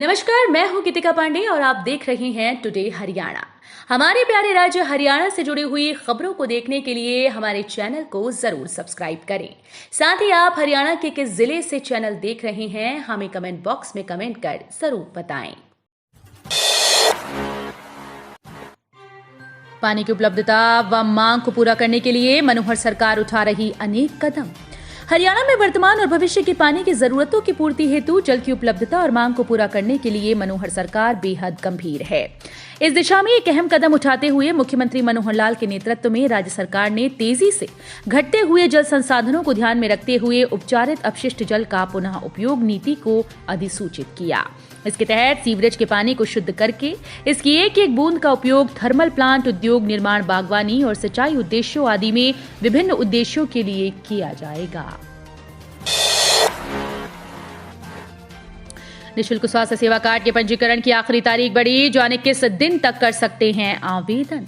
नमस्कार, मैं हूं गीतिका पांडे और आप देख रहे हैं टुडे हरियाणा। हमारे प्यारे राज्य हरियाणा से जुड़ी हुई खबरों को देखने के लिए हमारे चैनल को जरूर सब्सक्राइब करें। साथ ही आप हरियाणा के किस जिले से चैनल देख रहे हैं हमें कमेंट बॉक्स में कमेंट कर जरूर बताएं। पानी की उपलब्धता व मांग को पूरा करने के लिए मनोहर सरकार उठा रही अनेक कदम। हरियाणा में वर्तमान और भविष्य की पानी की जरूरतों की पूर्ति हेतु जल की उपलब्धता और मांग को पूरा करने के लिए मनोहर सरकार बेहद गंभीर है। इस दिशा में एक अहम कदम उठाते हुए मुख्यमंत्री मनोहर लाल के नेतृत्व में राज्य सरकार ने तेजी से घटते हुए जल संसाधनों को ध्यान में रखते हुए उपचारित अपशिष्ट जल का पुनः उपयोग नीति को अधिसूचित किया। इसके तहत सीवरेज के पानी को शुद्ध करके इसकी एक एक बूंद का उपयोग थर्मल प्लांट, उद्योग निर्माण, बागवानी और सिंचाई उद्देश्यों आदि में विभिन्न उद्देश्यों के लिए किया जाएगा। निःशुल्क स्वास्थ्य सेवा कार्ड के पंजीकरण की आखिरी तारीख बढ़ी, जाने किस दिन तक कर सकते हैं आवेदन।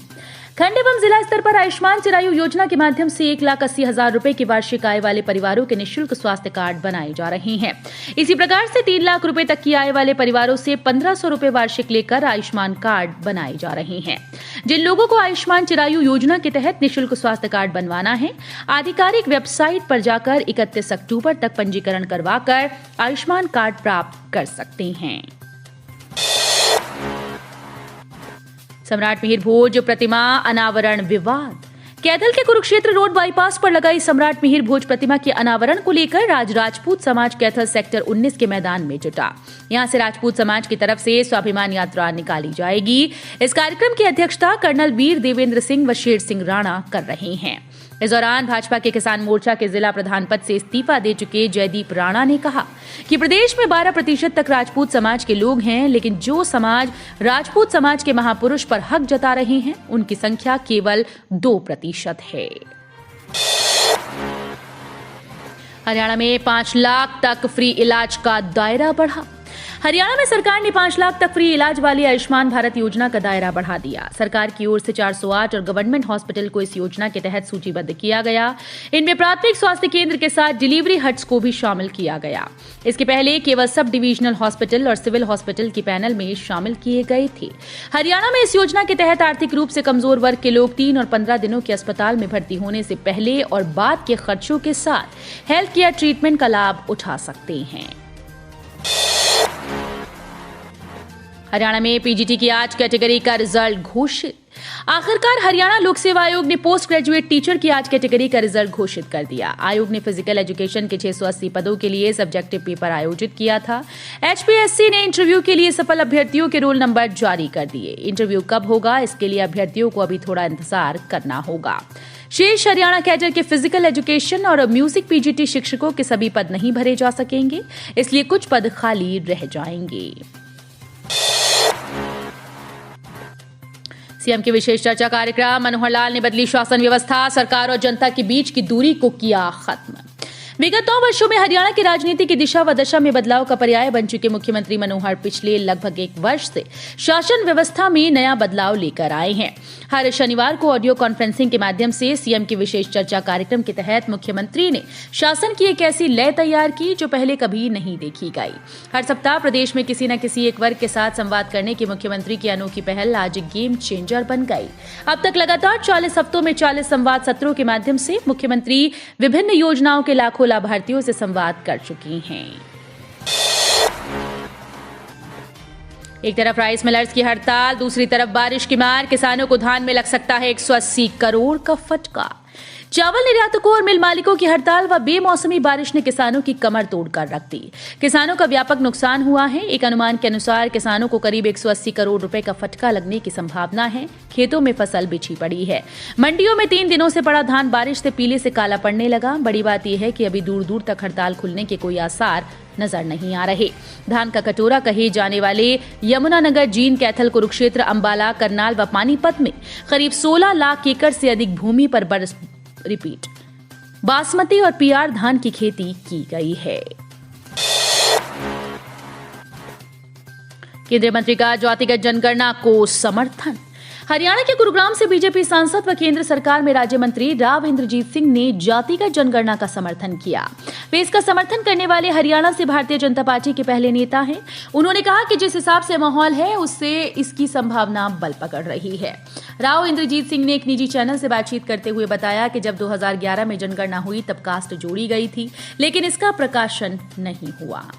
खंड एवं जिला स्तर पर आयुष्मान चिरायु योजना के माध्यम से 1,80,000 रुपए की वार्षिक आय वाले परिवारों के निःशुल्क स्वास्थ्य कार्ड बनाए जा रहे हैं। इसी प्रकार से 3 लाख रुपए तक की आय वाले परिवारों से 1,500 रुपए वार्षिक लेकर आयुष्मान कार्ड बनाए जा रहे हैं। जिन लोगों को आयुष्मान चिरायु योजना के तहत निःशुल्क स्वास्थ्य कार्ड बनवाना है, आधिकारिक वेबसाइट पर जाकर 31 अक्टूबर तक पंजीकरण करवाकर आयुष्मान कार्ड प्राप्त कर सकते हैं। सम्राट मिहिर भोज प्रतिमा अनावरण विवाद। कैथल के कुरुक्षेत्र रोड बाईपास पर लगाई सम्राट मिहिर भोज प्रतिमा के अनावरण को लेकर आज राजपूत समाज कैथल सेक्टर 19 के मैदान में जुटा। यहां से राजपूत समाज की तरफ से स्वाभिमान यात्रा निकाली जाएगी। इस कार्यक्रम की अध्यक्षता कर्नल वीर देवेंद्र सिंह व शेर सिंह राणा कर रहे हैं। इस दौरान भाजपा के किसान मोर्चा के जिला प्रधान पद से इस्तीफा दे चुके जयदीप राणा ने कहा कि प्रदेश में 12% तक राजपूत समाज के लोग हैं, लेकिन जो समाज राजपूत समाज के महापुरुष पर हक जता रहे हैं उनकी संख्या केवल 2% है। हरियाणा में 5 लाख तक फ्री इलाज का दायरा बढ़ा। हरियाणा में सरकार ने 5 लाख तक फ्री इलाज वाली आयुष्मान भारत योजना का दायरा बढ़ा दिया। सरकार की ओर से 408 और गवर्नमेंट हॉस्पिटल को इस योजना के तहत सूचीबद्ध किया गया। इनमें प्राथमिक स्वास्थ्य केंद्र के साथ डिलीवरी हट्स को भी शामिल किया गया। इसके पहले केवल सब डिविजनल हॉस्पिटल और सिविल हॉस्पिटल की पैनल में शामिल किए गए थे। हरियाणा में इस योजना के तहत आर्थिक रूप से कमजोर वर्ग के लोग 3 और 15 दिनों के अस्पताल में भर्ती होने से पहले और बाद के खर्चों के साथ हेल्थ केयर ट्रीटमेंट का लाभ उठा सकते हैं। हरियाणा में पीजीटी की आज कैटेगरी का रिजल्ट घोषित। आखिरकार हरियाणा लोक सेवा आयोग ने पोस्ट ग्रेजुएट टीचर की आज कैटेगरी का रिजल्ट घोषित कर दिया। आयोग ने फिजिकल एजुकेशन के 680 पदों के लिए सब्जेक्टिव पेपर आयोजित किया था। एचपीएससी ने इंटरव्यू के लिए सफल अभ्यर्थियों के रोल नंबर जारी कर दिए। इंटरव्यू कब होगा, इसके लिए अभ्यर्थियों को अभी थोड़ा इंतजार करना होगा। शेष हरियाणा कैडर के फिजिकल एजुकेशन और म्यूजिक पीजीटी शिक्षकों के सभी पद नहीं भरे जा सकेंगे, इसलिए कुछ पद खाली रह जाएंगे। सीएम की विशेष चर्चा कार्यक्रम। मनोहर लाल ने बदली शासन व्यवस्था, सरकार और जनता के बीच की दूरी को किया खत्म। विगत 9 वर्षों में हरियाणा की राजनीति की दिशा व दशा में बदलाव का पर्याय बन चुके मुख्यमंत्री मनोहर पिछले लगभग 1 वर्ष से शासन व्यवस्था में नया बदलाव लेकर आए हैं। हर शनिवार को ऑडियो कॉन्फ्रेंसिंग के माध्यम से सीएम की विशेष चर्चा कार्यक्रम के तहत मुख्यमंत्री ने शासन की एक ऐसी लय तैयार की जो पहले कभी नहीं देखी गई। हर सप्ताह प्रदेश में किसी न किसी एक वर्ग के साथ संवाद करने की मुख्यमंत्री की अनोखी पहल आज गेम चेंजर बन गई। अब तक लगातार 40 हफ्तों में 40 संवाद सत्रों के माध्यम से मुख्यमंत्री विभिन्न योजनाओं के लाखों लाभार्थियों से संवाद कर चुकी हैं। एक तरफ राइस मिलर्स की हड़ताल, दूसरी तरफ बारिश की मार। किसानों को धान में लग सकता है 180 करोड़ का फटका। चावल निर्यातकों और मिल मालिकों की हड़ताल व बेमौसमी बारिश ने किसानों की कमर तोड़ कर रख दी। किसानों का व्यापक नुकसान हुआ है। एक अनुमान के अनुसार किसानों को करीब 180 करोड़ रुपए का फटका लगने की संभावना है। खेतों में फसल बिछी पड़ी है। मंडियों में 3 दिनों से पड़ा धान बारिश से पीले से काला पड़ने लगा। बड़ी बात यह है कि अभी दूर दूर तक हड़ताल खुलने के कोई आसार नजर नहीं आ रहे। धान का कटोरा कहे जाने वाले यमुनानगर, जींद, कैथल, कुरुक्षेत्र, अंबाला, करनाल व पानीपत में करीब 16 लाख एकड़ से अधिक भूमि पर बासमती और पीआर धान की खेती की गई है। केंद्रीय मंत्री का जातिगत जनगणना को समर्थन। हरियाणा के गुरुग्राम से बीजेपी सांसद व केंद्र सरकार में राज्य मंत्री राव इंद्रजीत सिंह ने जातिगत जनगणना का समर्थन किया। वे इसका समर्थन करने वाले हरियाणा से भारतीय जनता पार्टी के पहले नेता हैं। उन्होंने कहा कि जिस हिसाब से माहौल है उससे इसकी संभावना बल पकड़ रही है। राव इंद्रजीत सिंह ने एक निजी चैनल से बातचीत करते हुए बताया कि जब 2011 में जनगणना हुई तब कास्ट जोड़ी गई थी, लेकिन इसका प्रकाशन नहीं हुआ।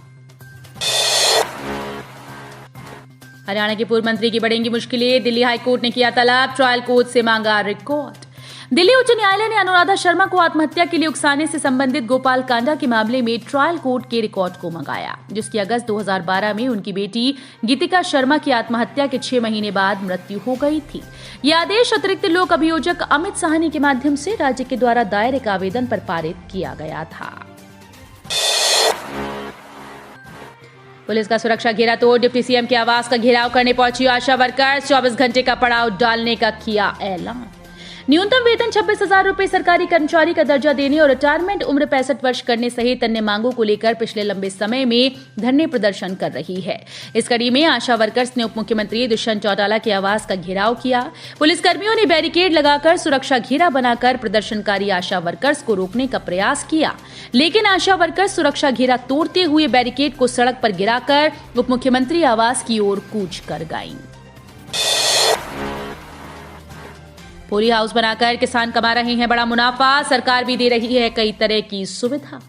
हरियाणा के पूर्व मंत्री की बढ़ेंगी मुश्किलें, दिल्ली हाईकोर्ट ने किया तलब, ट्रायल कोर्ट से मांगा रिकॉर्ड। दिल्ली उच्च न्यायालय ने अनुराधा शर्मा को आत्महत्या के लिए उकसाने से संबंधित गोपाल कांडा के मामले में ट्रायल कोर्ट के रिकॉर्ड को मंगाया, जिसकी अगस्त 2012 में उनकी बेटी गीतिका शर्मा की आत्महत्या के 6 महीने बाद मृत्यु हो गई थी। यह आदेश अतिरिक्त लोक अभियोजक अमित साहनी के माध्यम से राज्य के द्वारा दायर एक आवेदन पर पारित किया गया था। पुलिस का सुरक्षा घेरा तोड़, डिप्टी सीएम के आवास का घेराव करने पहुंची आशा वर्कर्स, 24 घंटे का पड़ाव डालने का किया ऐलान। न्यूनतम वेतन 26,000 रुपए, सरकारी कर्मचारी का दर्जा देने और रिटायरमेंट उम्र 65 वर्ष करने सहित अन्य मांगों को लेकर पिछले लंबे समय में धरने प्रदर्शन कर रही है। इस कड़ी में आशा वर्कर्स ने उप मुख्यमंत्री दुष्यंत चौटाला के आवास का घेराव किया। पुलिसकर्मियों ने बैरिकेड लगाकर सुरक्षा घेरा बनाकर प्रदर्शनकारी आशा वर्कर्स को रोकने का प्रयास किया, लेकिन आशा वर्कर्स सुरक्षा घेरा तोड़ते हुए बैरिकेड को सड़क पर गिराकर उप मुख्यमंत्री आवास की ओर कूच कर गईं। पोली हाउस बनाकर किसान कमा रहे हैं बड़ा मुनाफा, सरकार भी दे रही है कई तरह की सुविधा।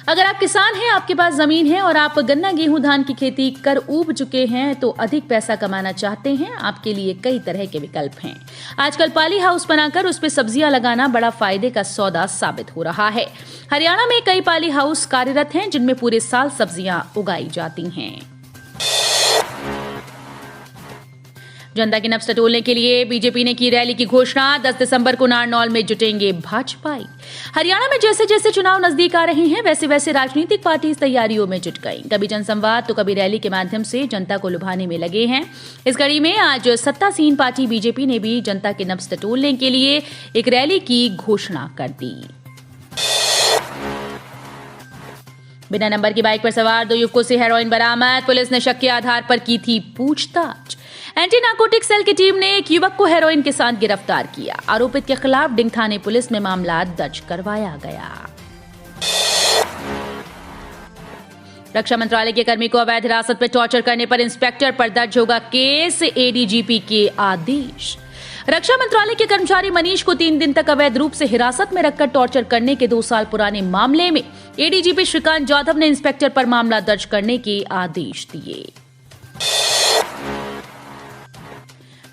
अगर आप किसान हैं, आपके पास जमीन है और आप गन्ना, गेहूं, धान की खेती कर ऊब चुके हैं तो अधिक पैसा कमाना चाहते हैं, आपके लिए कई तरह के विकल्प हैं। आजकल पाली हाउस बनाकर उस पर सब्जियां लगाना बड़ा फायदे का सौदा साबित हो रहा है। हरियाणा में कई पाली हाउस कार्यरत हैं जिनमें पूरे साल सब्जियां उगाई जाती हैं। जनता की नब्ज टटोलने के लिए बीजेपी ने की रैली की घोषणा, 10 दिसंबर को नारनौल में जुटेंगे भाजपाई। हरियाणा में जैसे जैसे चुनाव नजदीक आ रहे हैं वैसे वैसे राजनीतिक पार्टी इस तैयारियों में जुट गई। कभी जनसंवाद तो कभी रैली के माध्यम से जनता को लुभाने में लगे हैं। इस कड़ी में आज सत्तासीन पार्टी बीजेपी ने भी जनता की नब्ज टटोलने के लिए एक रैली की घोषणा कर दी। बिना नंबर की बाइक पर सवार 2 युवकों से हेरोइन बरामद, पुलिस ने शक के आधार पर की थी पूछताछ। एंटी नार्कोटिक सेल की टीम ने एक युवक को हेरोइन के साथ गिरफ्तार किया। आरोपित के खिलाफ डिंग थाने पुलिस में मामला दर्ज करवाया गया। रक्षा मंत्रालय के कर्मी को अवैध हिरासत में टॉर्चर करने पर इंस्पेक्टर पर दर्ज होगा केस, एडीजीपी के आदेश। रक्षा मंत्रालय के कर्मचारी मनीष को 3 दिन तक अवैध रूप से हिरासत में रखकर टॉर्चर करने के 2 साल पुराने मामले में एडीजीपी श्रीकांत जाधव ने इंस्पेक्टर पर मामला दर्ज करने के आदेश दिए।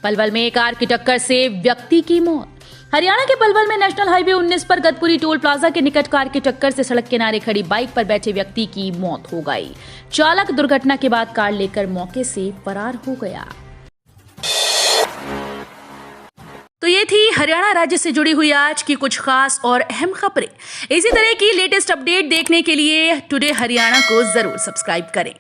पलवल में कार की टक्कर से व्यक्ति की मौत। हरियाणा के पलवल में नेशनल हाईवे 19 पर गतपुरी टोल प्लाजा के निकट कार की टक्कर से सड़क किनारे खड़ी बाइक पर बैठे व्यक्ति की मौत हो गई। चालक दुर्घटना के बाद कार लेकर मौके से फरार हो गया। तो ये थी हरियाणा राज्य से जुड़ी हुई आज की कुछ खास और अहम खबरें। इसी तरह की लेटेस्ट अपडेट देखने के लिए टुडे हरियाणा को जरूर सब्सक्राइब करें।